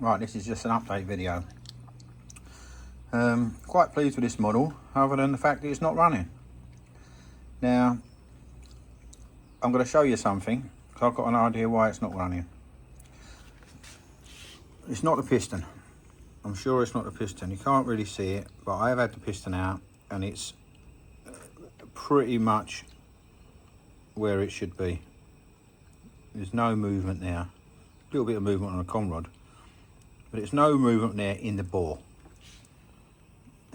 Right, this is just an update video. Quite pleased with this model, other than the fact that it's not running. Now, I'm going to show you something, because I've got an idea why it's not running. It's not the piston. I'm sure it's not the piston. You can't really see it, but I have had the piston out, and it's pretty much where it should be. There's no movement there. A little bit of movement on the conrod, but there's no movement there in the bore.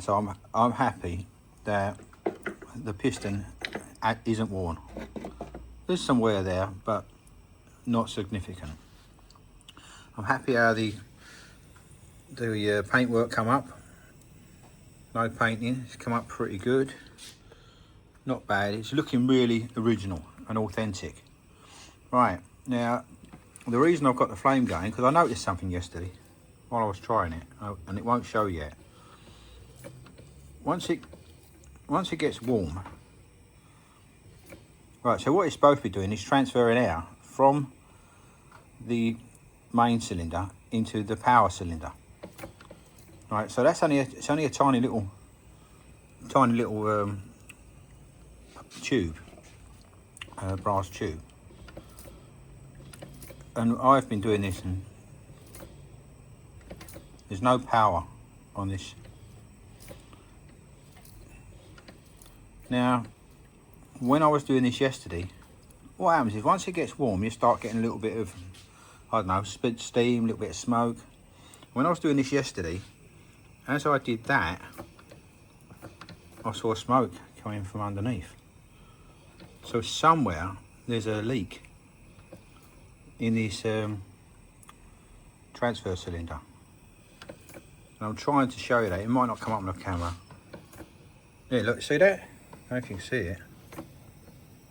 So I'm happy that the piston isn't worn. There's some wear there, but not significant. I'm happy how the paintwork come up. No painting, it's come up pretty good. Not bad, it's looking really original and authentic. Right, now the reason I've got the flame going, because I noticed something yesterday while I was trying it, and it won't show yet. Once it gets warm, right, so what it's supposed to be doing is transferring air from the main cylinder into the power cylinder. Right, so that's it's only a tiny little tube, brass tube, and I've been doing this, and there's no power on this. Now, when I was doing this yesterday, what happens is once it gets warm, you start getting a little bit of, I don't know, spit steam, a little bit of smoke. When I was doing this yesterday, as I did that, I saw smoke coming from underneath. So somewhere there's a leak in this transfer cylinder. And I'm trying to show you that. It might not come up on the camera. Yeah, look, see that? I don't know if you can see it.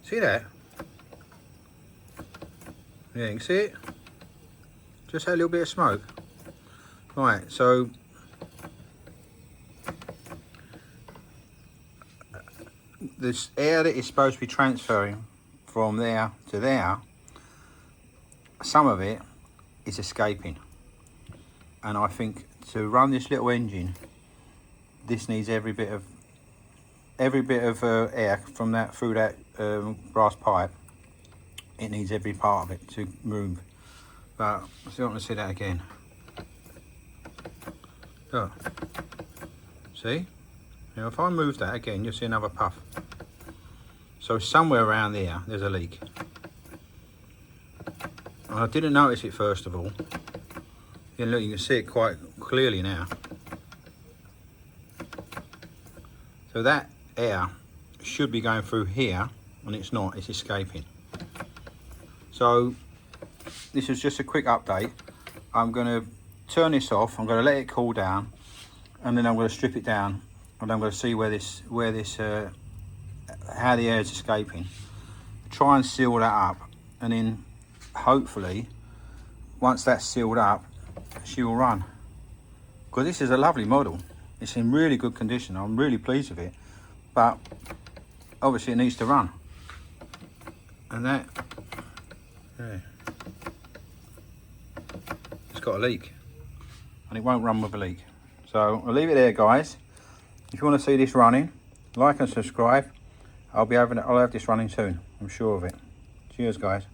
See that? Yeah, you can see it? Just had a little bit of smoke. Right, so this air that is supposed to be transferring from there to there, some of it is escaping. And I think to run this little engine, this needs every bit of air from that through that brass pipe. It needs every part of it to move. But I still want to see that again. Oh, see? Now if I move that again, you'll see another puff. So somewhere around there, there's a leak. And I didn't notice it first of all. Yeah, look, you can see it quite clearly now. So that air should be going through here, and it's not, it's escaping. So this is just a quick update. I'm going to turn this off, I'm going to let it cool down, and then I'm going to strip it down, and I'm going to see how the air is escaping. Try and seal that up, and then hopefully once that's sealed up, she will run. Because this is a lovely model, it's in really good condition. I'm really pleased with it, but obviously it needs to run. And that, yeah, it's got a leak, and it won't run with a leak. So I'll leave it there, guys. If you want to see this running, like and subscribe. I'll have this running soon, I'm sure of it. Cheers, guys.